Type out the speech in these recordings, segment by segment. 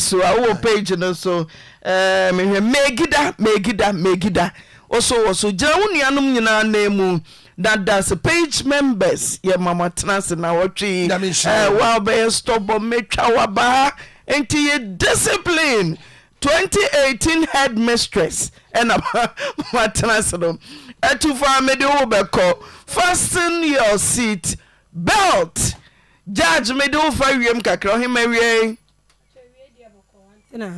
so our page no so megida also jawuni anum nyina nemu that does page members ye mama trans na watchi wa be stop metwa waba enti ye discipline 2018 headmistress and trans no etu fa me de obeko fasten your seat belt judge me do fa wiem kakra he mawie na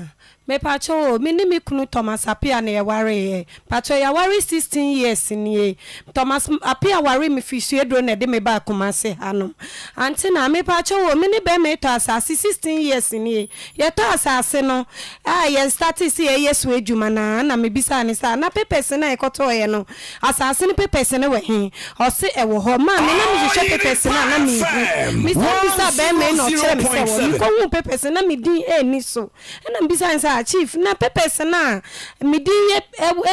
me pacho me ni me kunu Thomas Apia na yaware pacho yaware 16 years ni Thomas Apia ware me fisue do na de me ba Kumase hanom anti na me pacho me ni be me to asase 16 years ni ye to asase no ye start see yesu adwuma na me bisa ni sa na papers na ekoto ye no asase ni papers na we he o se e wo ho ma me na me hwe papers na me bisa be me no chere me se wo ko hu papers na me din ni so na bisa nsa chief na papers na midi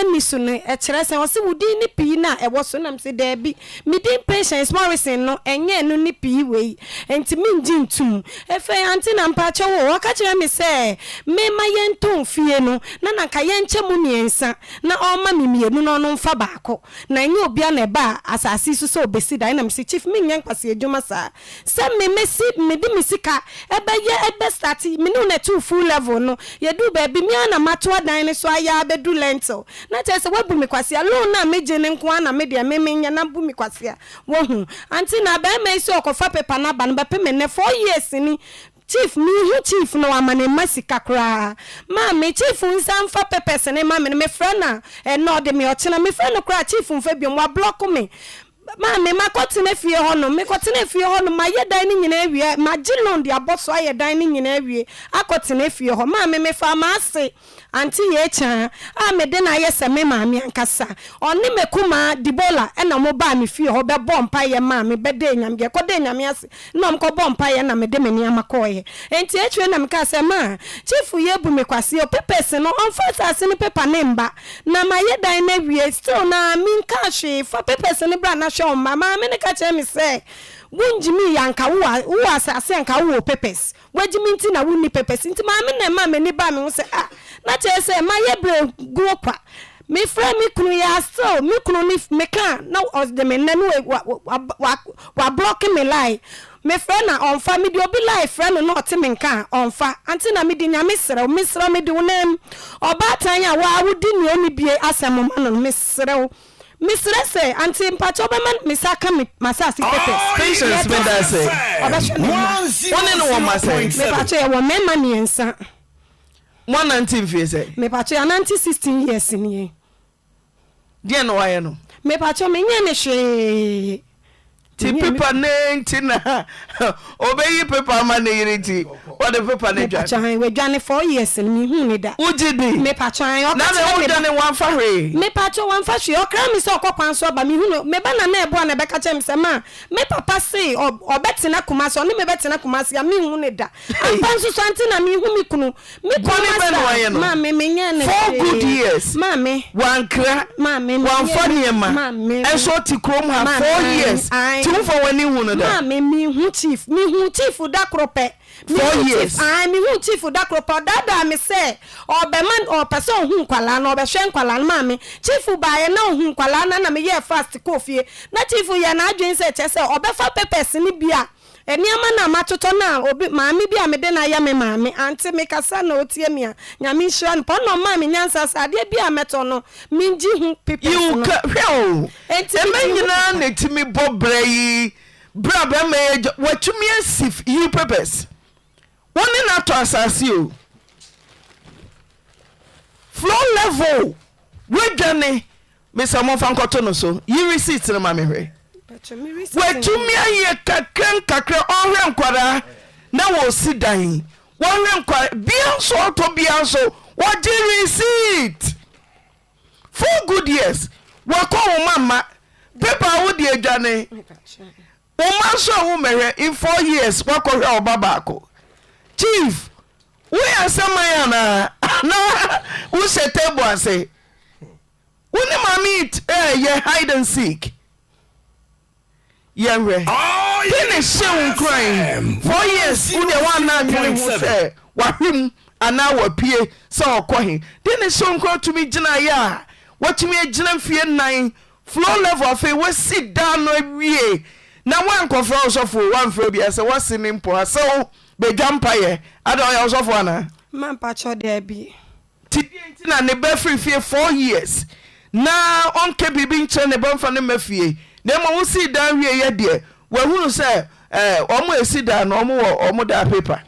emisu no e kire se wo se wudi ni pii na e wo so na mse da bi midi patience Morrison no enye no ni pii we enti minji ntum efe anti na mpache wo waka kire me se me ma yenton fie no na ka yenche mu miensa na o ma mimienu no no mfa baako na enye obia na ba asasi so so obesi da na mse chief me nyan kwase adwuma sa se me mesi medi misika ebe start me no na two full level no ye do baby mi ana mato adan ne so aya bedu lentil na tese wabu mi kwase alone na meje ne nko ana me de me nya na bu mi kwase wo hu anti na ba me isi okofa pepa na ba no be pe me ne 4 years ni chief mi hu chief no amane masika kra ma me chief nsan fa pepes ne ma me friend na no de me ochina me friend kra chief mfa bi mo block me ma me makotene fie ho no me kotene fie ho no ma ye dan ni nyina awie ma gilon de aboso aye dan ni nyina awie akotene fie ho ma me fa ma ase anti ye cha a me de na ye se me ma me ankasa oni me kuma dibola e na mo ba me fie ho be bompa ye ma me be de nyam ye ko de nyam ase no m ko bompa ye na me de me ni amakoye enti etwe na me ka se ma chief ye bu me kwase o pepes no on first ase ni paper ne mba na ma ye dan na awie still na mi nka hwe fa pepes ne bra na mama me ne ka che me say wunjimi yanka wo asase yanka wo papers wajimi nti na wuni papers nti mama me ni ba me wo say na che say ma ye bre go kwa me fra me kunu ya still me kunu ni me kan na os de me nanu wa block me lie me fra na onfa me di obi lie fra no not me kan onfa anti na me di nya me sere me di wonem oba tan ya wa wudi ni oni bie asem ma no me sere Mr. Say, Auntie Pacho Beman, Misaka, Masasi, patience, when I say, one in one must say, Pacho, one man, money and son. 119 fees, me Pacho, 16 years in ye. Dear no, I know. Me Pacho, me she. Paper name Tina obey paper manity. What the paper name? We done 4 years and me who need that. Would you be? Me patron, now done one for me patron one for your crime is so copan so by me who me banana nebo and a becca chems a man. Me papa say or betina kumas or me betina kumas ya me who need that. And Pansu Santina me who me kunu. Me mammy, me 4 good years. Mammy, one crack, mammy, one funny man. And so to come have 4 years. Two for when you want to me who chief for that crope 4 years. I me who chief for that crope that me say or be man or person who kwala no be hwen kwala mammy chief buy na who kwala na me ye fast coffee na chief ya na adwen say chese obefa papers ni bia eniama na matoto na obi maami bia me de na ya me maami anti me kasa na otie me nyame hira no po no maami nyansa sade bia meto no minji hu people you hweo enti menyina na timi bobre yi bra ba me watumi asif you papers woni na to asase o floor level wedwane me samo fa nkoto no so yi receipt na ma me hwe watumi aye kakra ohwe nkwara na wo sidan wohwe nkwara bia so to bia so what do receipt 4 good years wako wo mama paper wo de adwane wo ma so wo mehe in 4 years wako hwe obabako chief we asema ya na wo se table ase wo ni mami ye hide and seek yeah, finish soon crying 4 years. Who the one now doing say, Wahim, ana wapie sa okohe de ne sonko to me gina ya watumi agina mfie nan flow level of we sit down no wie na wan kofra osofo wan fro bia se wase ne mpo aso be dwampaye ada ya osofo ana man pacho de bi ti na ne be free fie 4 years na onke bibi nche ne bonfa ne mafie na mo sit down wie ye de wa hunu se omo esi down no omo da paper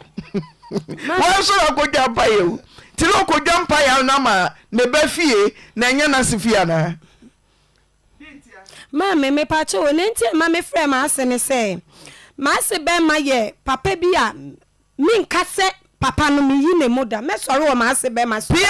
wọ́n sọ̀rọ̀ kó jàmbá yẹ̀ o tí ló kó jàmbá yẹ̀ ọ̀nà mà ne bẹ́ fìyè na ẹ̀yẹ́ na sì fìyà náà. Maame me pacho o ne nti ma me frɛ ma ase ne sɛ ma ase bɛ ma yɛ papa bi a mi nka sɛ papa no mi yi ne mu da me sɔre o ma ase bɛ ma so. Pia!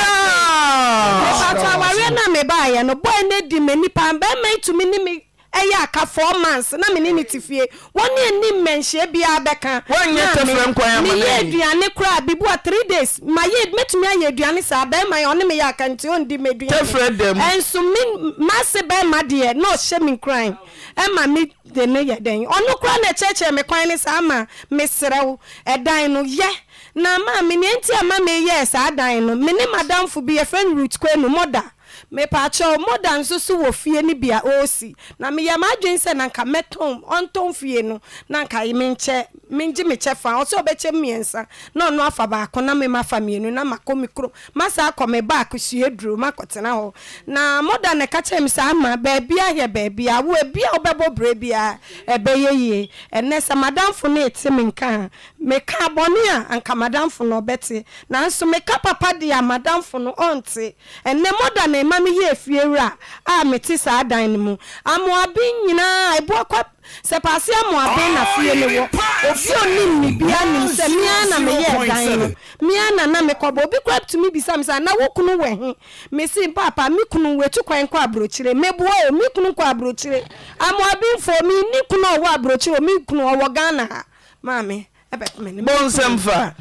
Me pacho aware na me ba yɛ no boy ne di me nipa bɛ ma itumi ni mi eya aka 4 months na me ni tifie woni ani menhye bia beka wonye tefrem kwa ya me ye aduane kura bibu 3 days ma ye metumi aye aduane sa ba ma oni me ya kanti ondi meduane tefre dem enso me masse ba ma de no hye me crying e ma me de ne ye den onu kura na cheche me kwan ni sa ma me serew edan no ye na ma me nti ama me ye sa dan no me ne madam fu bi ye friend root kwa no moda me pacho modern so wo fie ni bia osi na me ya madwen se na nka meton onton fie no na nka yi menje me chefa o se obeche miensa na ono afa ba ko na me mafa mienu na makomi kro masa akome ba akusue duro makotena ho na modern ka che me sa ama ba bia ye ba bia wo bia obebo bre bia ebe yeye enne sa madam fo na eti me nka me ka boni a anka madam fo no beti na nso me ka papa dia madam fo no onte enne modern mami ye fiewura a meti sa dan mu amoabi nyina ebo akwa se pase amoabi na fie ne wo obi oni ni bia ni se mia na me ye dan no mia na me kobo obi kwap to me bisa me sa na wo kunu we he me si papa me kunu we tu kwan kwa abrochire mebuo o me kunu kwa abrochire amoabi fo mi ni kunu o wa abrochire mi kunu o wo Ghana mami ebe me bonsemfa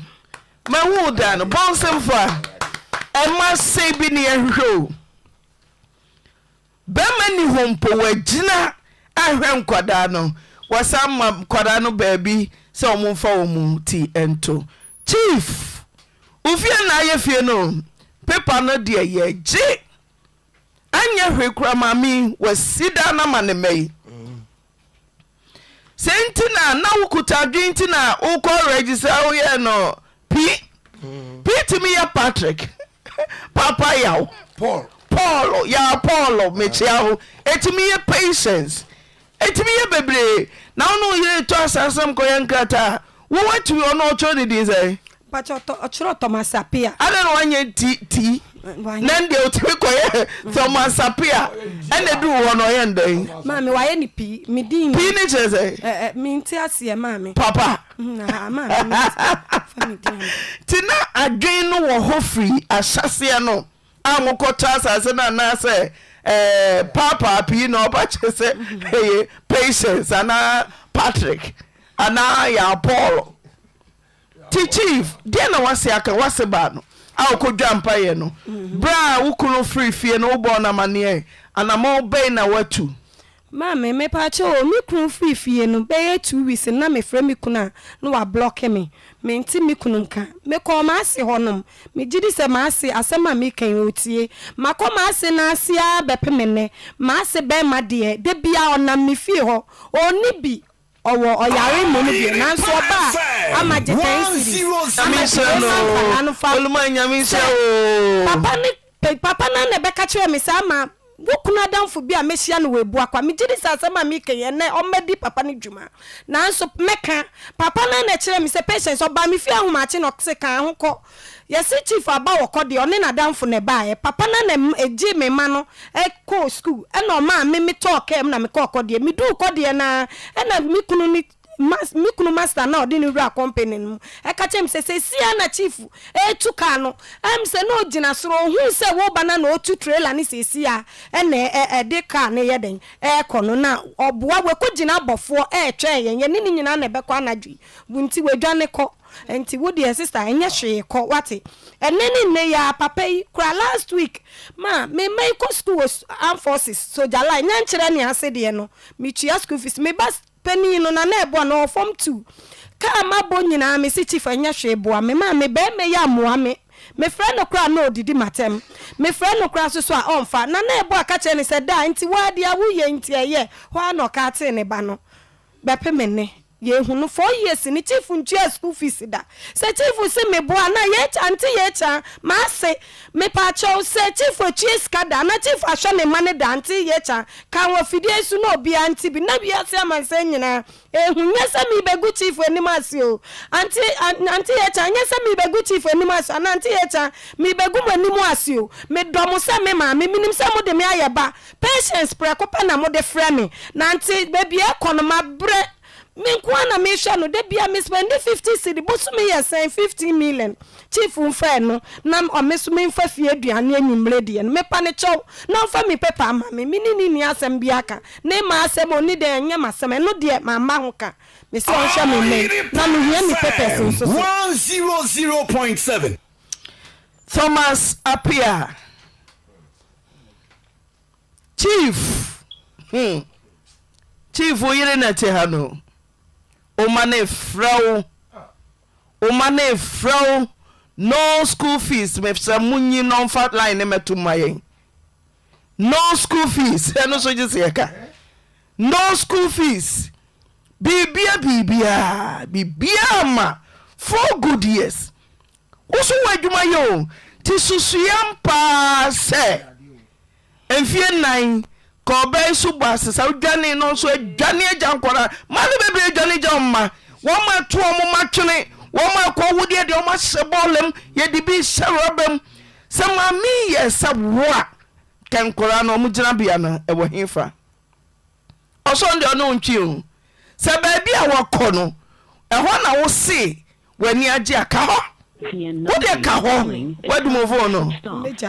ma hu dan bonsemfa e ma se bi ne ehwo bema ni hompo wagina ahwe nkwada no wasama nkwada no baabi se omumfa omu ti ento chief ufie na ayefie no paper no de ye ji anya hwe kura mami wasida na manemei sentina na wukuta dwintina uko register oye no P ya Patrick papa yaw Paul ya Paul mechiaho etimi ye patience etimi ye bebre na ono ye to asasam ko yankata wo watu ono ocho de dize pacho to ochro Thomas Apia ada no wanye ti nan de otimi ko ye Thomas Apia ene du wo no ye ndai mami waye ni pi midin pi ni cheze minti asie mami papa na mami family tina adwen no wo ho free asase no amukota asase na na se papa pi no ba chese patience ana Patrick ana ya Paul chief dia na wase aka wase ba no akodwa mpaye no bra wukunu free fie no bo na mane ana mo be na watu mama me pacho mi kun free fie no be 2 weeks na me frɛ me kuna no wa block me nti me kunu nka me ko ma ase honom me gidi se ma ase asema me kan otie makɔ ma ase na ase a bepemene ma ase be ma de bia onam me fie ho oni bi owo oyare mo no bi na nso ba ama je tensi papa na be ka kire me sa ma wokuna danfo bi a mehia no webu akwa me gidi sasema me kenye na omedi papa ne dwuma na nso meka papa na kire me se patience oba me fi ahomache no se kan ho ko yesi chief aba wokode one na danfo ne ba papa na eji me ma no ko school e no ma me talk em na me kokode me du kode na e na me kunu ni mikunu master na odi ni wura company no e ka chem se sia na chief tuka no se no gina soro hu se wo bana na otu trailer ni se sia na de car na ye den kono na oboa we ko gina bofo twe ye ni nyina na be kwa anadwi bunti wedwane ko enti wo de sister enye hwe ko wate eneni ne ya papa yi kura last week ma me mai ko school armed forces soldier line nya nkire ne ase de no me tua school fees me bas penny no na ebo no form 2 ka ma bo nyina me si chief anya hwe bo me ma me be me ya moa me me friend no kra no didi matem me friend no kra so a onfa na ebo aka che ne se da nti wa dia wo ye nti eye ho no ka te ne ba no bepe menne ye hunu 4 years ni chief ntua school fees da se chief se me boa na ye anti ye cha ma se me pa cho se chief otue ska da na chief ahwe ne mane da anti ye cha kan wo fidie su no bi anti bi na bi ase amanse nyina ehunye se me begu chief anim ase o anti ye cha nye se me begu chief anim ase na anti ye cha me begu anim ase o me dom se me ma me minim se mo de me ayeba patience prekopa na mo de frɛ me na anti baby e kono ma bre Minkwana misha no de bia me spend 50 cedi bosu me yes 15 million chief unfa no na omesu me mfa fie aduane anyimre de no me pa ne chow na mfa me pepa ama me ni ni asem bia ka ne ma asem oni de anya masem no de ma ma ho ka me se on sha me me na me hia me pepa so 100.7 Thomas Apia Chief Chief oyere na te ha no o mane frau no school fees me fsa munyi non fat line metu mayen no school fees eno so je se ka no school fees bibia ma 4 good years usu wadwuma yo ti susuyam pa se enfie nan ko be su bas sa dwane no so dwane ajankora mane bebre dwane jamma wo ma to mo matwene wo ma ko wudie de o ma sebolem ye di bi serobem se ma mi ye sabwa kankora no mo gina bia na e wo hefa oso ndi ono ntwi o se ba bia wo ko no e ho na wo se wani age aka ho wode ka ho wadumovo no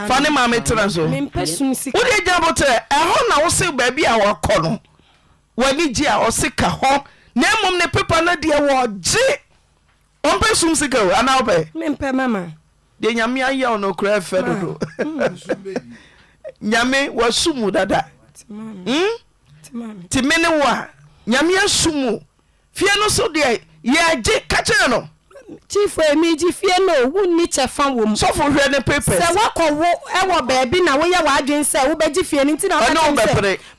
fane ma metra so wode jabotre eho na wo se ba bia wo ko no wani gi a o se ka ho na mom ne pepa na de wo gi on pe sum sika o ana obe mempe mama de nyame aye ono kra fe dodo nyame wasumu dada ti mene wa nyame asumu fie no so de ye gi ka kire no chief emiji fie no wunni chefa wom so for hwe ne papers se wakowo ewo baabi na wo ye wadwen se wo beji fie ni ntina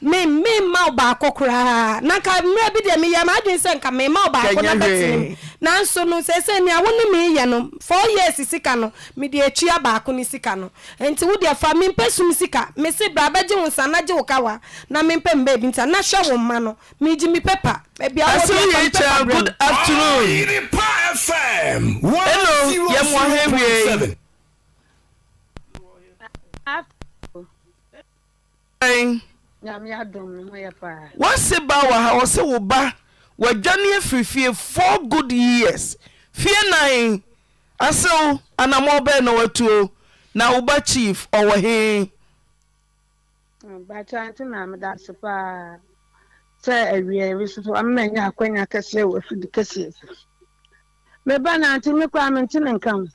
me ma ba akokra na ka mra bi de me ye ma adwen se nka me ma ba akokra betim na nso no se ni awo ni me ye no 4 years sika no me de atua ba akon ni sika no enti wo de fa me mpesum sika me se bra beji wonsa na je wo kawa na me mpem ba bi nta na hwe wo ma no me ji me paper baby awo good afternoon Hello, Yamwahewe. What's about how say Uba? We're Johnny Free 4 good years. Fear 9. I saw an amobe no 2. Now Uba chief or he. But I think that's a pa. Say, we so I'm many acquaint I say with the cases. Me bana anti me kwa mentine nkam.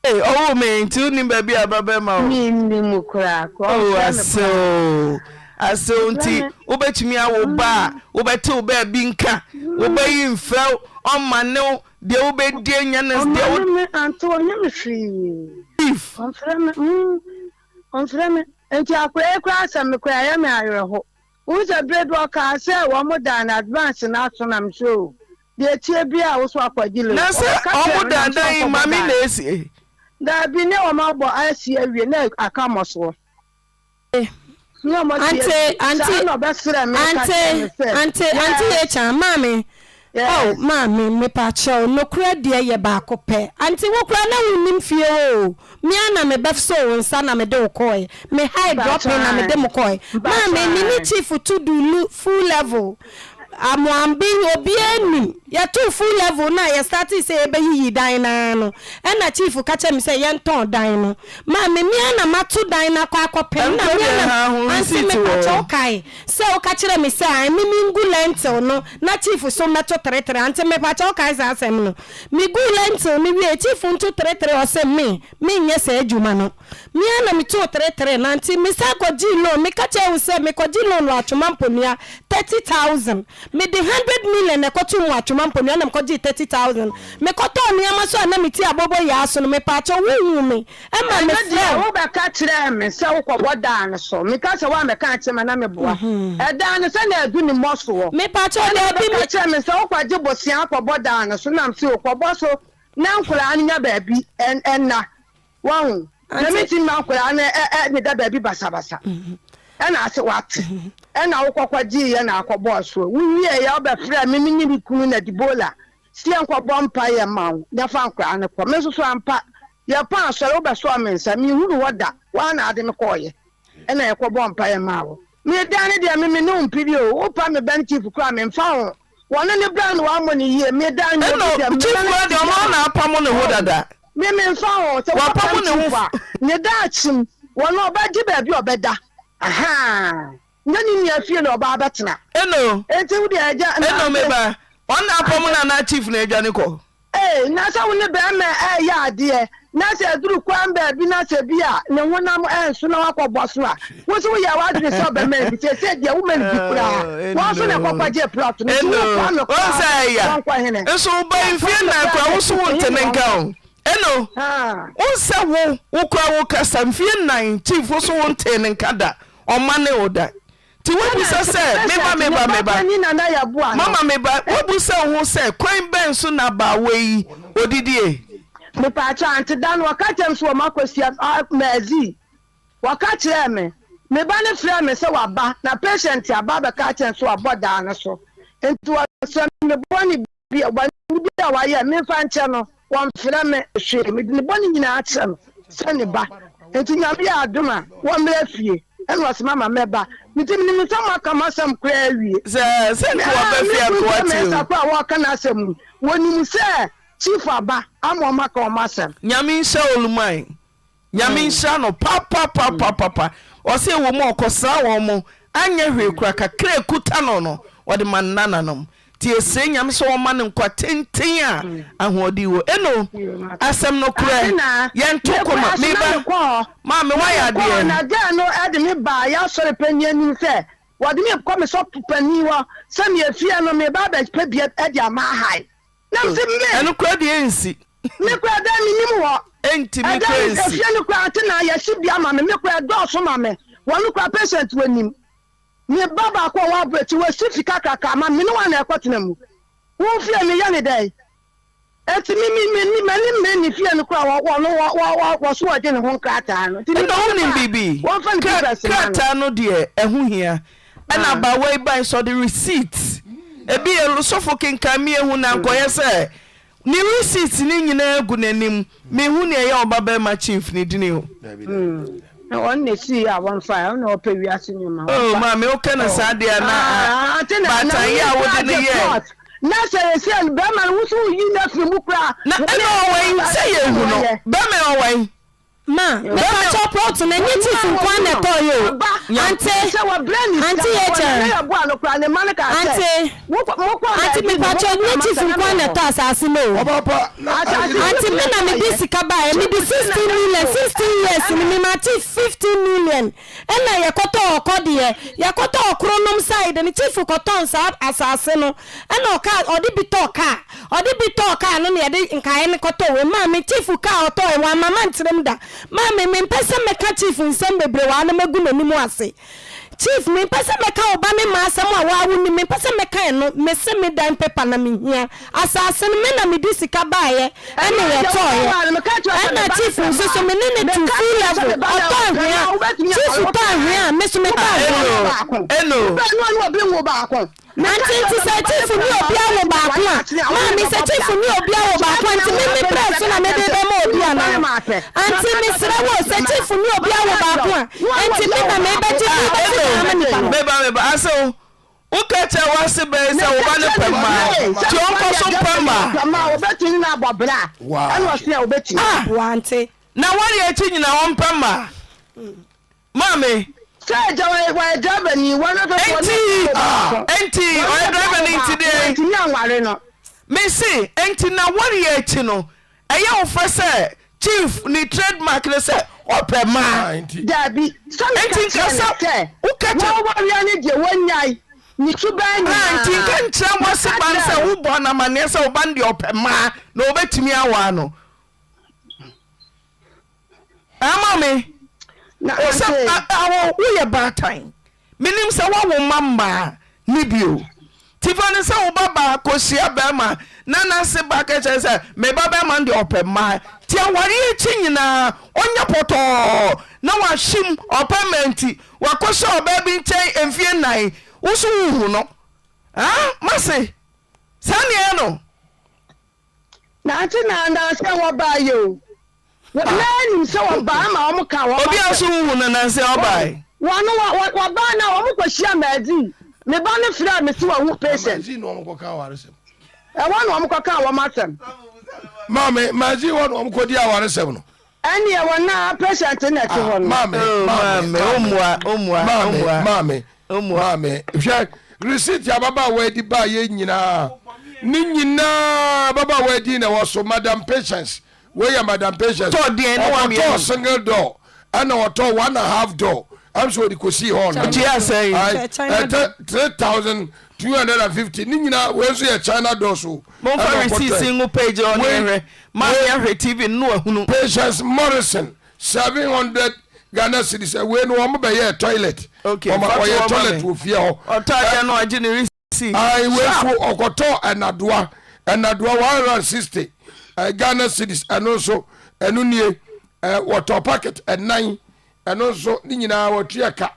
Oh me nti uni baby ababa ma o. Mi mu kra ko. Aso nti obetumi awo ba, obete oba bi nka, oba yi mfrau on mane de obedi nyanes de o. Me anto onye me hwi. If on frame enti akwa ekwa asem me kwa ya me ayeho. Wo se bread work say wo mo dan advance na aso na me show. De tie bia wo so akwadile na se omuda dan mami na esi da bi ne o ma bo asi awie na akamoso Auntie, echa mami. Oh, mami, me pacho no kura de ye ba kope. Auntie wo kura na wunim fie o. Me ana me befso nsa na me de okoi. Me high drop na me de mokoi. Mami, ni chief to do full level. Amwambi obi eni ya tu full level na ya start say ebe yi dan na no e na chief ka che me say ye nton dan no ma me na matu dan na kwa akopem na me na ansi me pacho kai se o ka kire me say me ngu lentil no na chief so meto 33 anti me pacho kai sa asem no mi gu lentil mi wi chief nto 33 o se me nye se adwuma no me na mi to 33 na anti me sa ko ji loan me ka che wo se me ko ji loan lo atwoma mponia 30,000 me the 100 million e koto mu atwoma mponu na mko 30,000 me koto niam so na meti abobo ya so no me pa cho wu me e ma me fle wo be ka kire me se wo kwo dan so me ka se wa me ka kire me na me boa e dan se na adu ni moso wo me pa cho de bi me kire me se wo kwa je bosia kwo dan so na mse wo kwo so na nkura anya ba bi enna won na me tin ma nkura na ne da ba bi basabasa na ase wat na wokwa ji ye na akọbọ so wuwie ya obefra me minyi bi kunu na dibola si nkọbọ mpa ye mawo da fa nkra ne ko me so so ampa ye pa so obeso amensa mi huru woda wa na ade me koye na ye kọbọ mpa ye mawo me dan ne de me no mpiri o pa me ban chief kra me mfa ho wona ne brand wa mo ne ye me dan ne de chief kra de mo na apa mo ne ho dada me mfa ho se wa pa mo ne ho ne da chim wona obaji ba bi obeda aha nani ni afie na oba betena eno enti wo de aja eno meba on na apom na chief na adwane ko na sa wo ne be ma ya ade na se duru kwan ba bi na se bi a ne wonam enso na wakọbọ so a wo so ya wa de so be ma bi se dia wo ma bi kura wo so na kwakwaje plot no wo say ya enso ba mfie na kwa wo so wonte ne nka o eno wo se wo kwa wo kasa mfie nan chief wo so wonte ne nka da ọma ne oda ti wo bu se meba mama meba wo bu se ho se kwan ben so na ba we odidie me pa cha anti dan waka tem so makosia mazi waka kire me ba ne frɛ me se waba na patient aba be ka chen so aboda na so enti wa so me boni bi oba bi a wa ye me fa nche no won frɛ me hwe me ne boni nyina a kire no se ne ba enti nyame ya adoma wo me afie eno was mama meba mitim ni mtama kama sam kra wie se ko ba fia ko ati me sakwa wa kana sam woni mu se chief aba amo maka o masam nyame nsa olumai nyame nsa no papa o se wo mo okosa wo mo anya hwe kura kakra kuta no o de manana no ti ese nyame so wo ma ne nkwa tenten a ahodi wo eno asem no kura ye ntoko ma me wa ya de na ga no ade me ba ya sore panyi ni se wo de me ko me so panyi wo se me afia no me ba ba pa bia ade ama hai na me se me eno kura de ensi me kura da ni nim wo enti me kura ensi afia no kura ate na ya si bia ma me kura do so ma me wo no kura patient wanim me baba ko wa breti we sifika kaka ma me no wa na ekotena mu wo fie me ya ne dai eti mi ni fie no kwa wo so ode ne ho krata no ti no ni bibi wo fa ni krata no de ehu hia na ba we ban so the receipt ebi e sofo kenka mi ehu na nkoye se ni receipt ni nyina egu nanim me hu ne ye obaba ma chief ni dini o on ne si a one file no pe wi ase nyuma oh ma me o kana sa de na bata ya wo de ne ye na se be ma wusu yi na fi mu kra na no way say ye hu no be me o way ma me pa chop out na nyi chief nkwan na to yo ante se wa brain ante ye cha na bo anu kra ne man ka ante ante me pa chop nyi chief nkwan na to asase no ante me na me bi sika ba e me bi 16 million 16 years ni me ma chief 15 million ena ye koto okode ye koto okronom side ni chief koto nsa asase no ena oka odi bi to ka no ne ye de nkae ne koto we ma me chief ka oto e wa mama ntrem da ma me pese me ka chief nsem bebre wa na magu nanimu ase chief me pese me ka oba me ma asem a wa wuni me pese me ka no me se me dan paper na me hia asase no me na me di sika baaye ene ye toye ena chief nso so me ne to full level oto hia chief to hia me so me ta eno no obi wo ba akon nanti ti se chief ni obi awo ba akon ma mi se chief ni obi awo ba akon ti me press na me de mo obi ana anti me sere wo se chief ni obi awo ba akon anti me na me be chief beba aso ukacha wase be se wo ba ne pema ti on ko so pema obetini na abobra ene o se obetini wanti na wari echi nyina won pema mame say wa driver ni one of enti o driver ni ti de ni anware no me say enti na wari echi no eye wo fa se chief ni trademark le se opema dabi so enti kasa ukacha wo wa wi ani je wonyai ni suban nti kan kyerɛ mo se ban sɛ wo bɔ na maneɛ sɛ wo ban de ɔpɛma na obetumi awa no ama me na sɛ awo woyɛ baatan menim sɛ woawo mamba ne bio tifa ne sɛ wo baba kɔhyia bɛrima na nase ba ka kyerɛ sɛ meba bɛrima de ɔpɛma ti aware akyi nyinaa ɔnyɛ pɔtɔɔ na wahyem ɔpɛma nti wakɔhyɛ ɔbaa bi nkyɛn mfie nnan wo so wohu no mase saa neɛ no na ante na sɛ wɔbaa yɛ o wɔnanim sɛ wɔbaa ma wɔn ka wɔn obi a so wohu no nansɛ ɔbae wɔbaa na wɔn kɔhyia maadi me ba no firi a me si wɔn ho patient Mazi no ọmụkọ ka awaresem. ɛwɔ na wɔn kɔka wɔn asɛm Maame, mazi wọ na ọmụkọ di awaresem no. ɛne ɛwɔ na patient na ɛte hɔ no Maame. Hwɛ receipt ababa wa di ba ye nyinaa. Ni nyinaa baba wa di na wɔ so Madam Patience. We ya Madam Patience. Tɔ deɛ ne wa Ɔtɔ single door. Ɛna ɔtɔ 1.5 door. I'm sure the kosi hɔ no. Tia sɛ 3,250 ni nyinaa we so yɛ China door so. momfa receipt single page on here ma yɛ TV no ahunu Patience Morrison 700 Ghana cedis we no omo be ye toilet okay omo ye toilet wo fie ho ɔtɔ no agye ne receipt ai we so okoto enadoa 160 Ghana cedis eno so enu nie water packet enan eno so ni nyina watua ka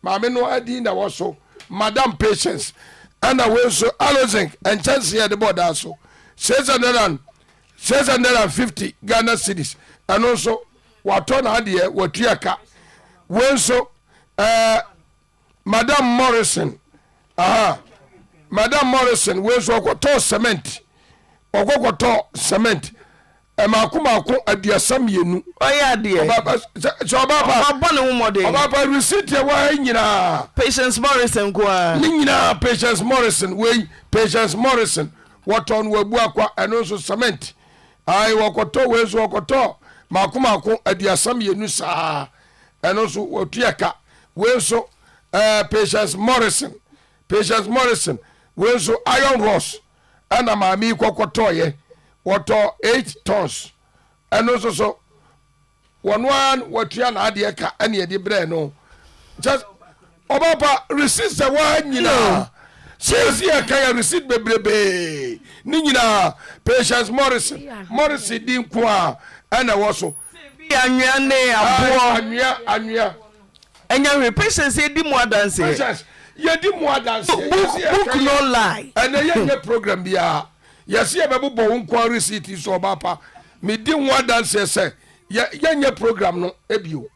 maame no adi na wo so Madam Patience ana we so alozink and chance here the border so 650 Ghana cedis eno so wato na ade watua ka we so Madam Morrison Madam Morrison we so okoto cement maako aduasam yenu ɔyɛ adeɛ ɔbɔ ne homɔde ɔbaba receipt wa nyina Patience Morrison ko a ni nyina Patience Morrison we Patience Morrison wato no wabu akwa ɛno so cement ai wakoto we so okoto maako aduasam yenu saa ɛno so watua ka we so Patience Morrison we so iron rods ana maami kokoto ye wato 8 tons ɛno so one watua na ade ka ane ade bre no just obaba receipt wa nyina says here kan receipt bebrebe ni nyina Patience Morrison din ko a ana wo so anwea ne aboɔ anwea ɛnya Patience di mu adanse Patience ye di mu adanse book no lie ana ye program bia yes ye be bo nko receipt so obapa me di mu adanse se ye nye program no ebio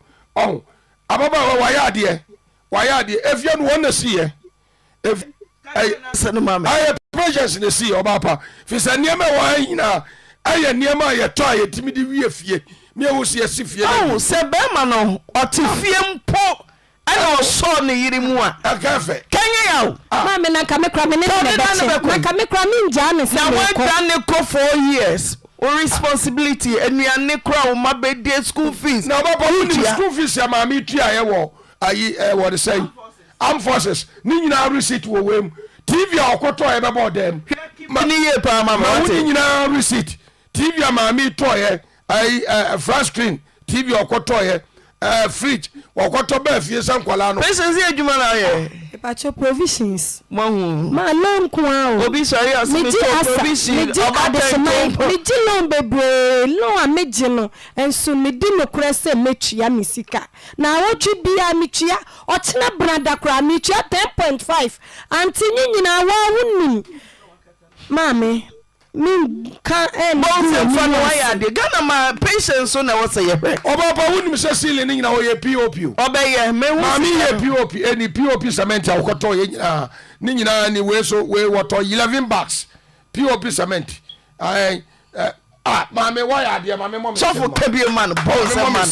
ababa wa ya ade efia no wona si ye if ay Patience ne si obapa fi se niema wa nyina aye niema ye to aye timi di wie fie me wo si asi fie se be ma no ɔte fie mpo ana ɔsɔ ne yiri mu a akafe kanye yawo ma me na kamekra me ne na kamekra me nja ne se na wa dan ne ko 4 years o responsibility anuane kra o ma be dey school fees na baba ni school fees ya ma me tua ye wo ayi wo de say armed forces ni nyina receipt wo wem TV a okoto ye be bodem ni ye pa mama ni nyina receipt TV a ma me to ye ayi flat screen TV okoto ye fridge wakoto ba fie sankwala no Patience adwuma na ye pacho provisions mahu ma loan ko a obi sori asemi provision me ji loan bebre loan a meji no enso me di no kura se metua me sika na wotwe bia metua ochena branda kura metua 10.5 anti nyina wa wunnim mame min ka bonse fa no waya de Ghana ma Patience so na wose ye hwe obaba wunim se ceiling ni nyina wo ye POP obeye me hu mami ye POP any POP cement a wokoto ye nyina ni nyina ni we so we woto 11 bags POP cement ai mami waya de mami mom so for kabie man bonse man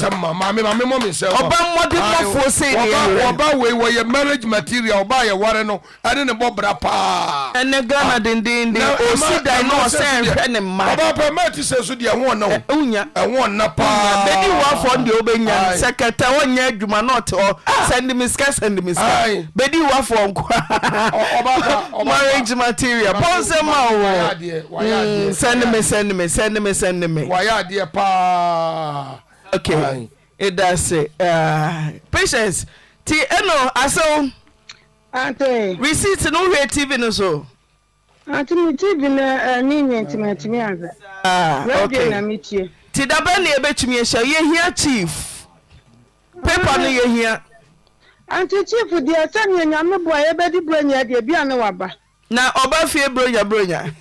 mami mom se oba mmodi mofo se ni oba we ye marriage material oba ye ware no ade ne bobra pa ene Ghana dindin o si dan no se hwe ne ma oba pa mati se so de ho na unya ehwo na pa bedi wa phone the obenya secretary onye adwuma not or send me sika bedi wa for nko marriage material ponse ma wo send me waya de pa okay it does patience ti eno aso ante receipt no hwe TV no so ante mi TV na ni nyentimantimi aza okay na mitie ti da ba na ebetumi ehia ye hia chief paper no ye hia ante chief dia sanye nyame boa ye bedi bronya dia bia na waba na oba fie bronya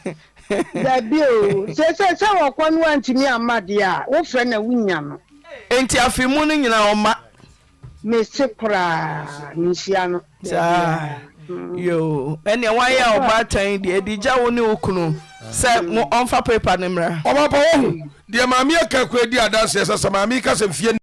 da bio se wo kwanu antimi amade a wo frɛ na wunya no enti afimu no nyina oma me sekura nsia no yo ene wanya oba tan de edija wo ne okunu se mo onfa paper ne mra oba pa wo de maami akakwa di adanse se maami ka se fie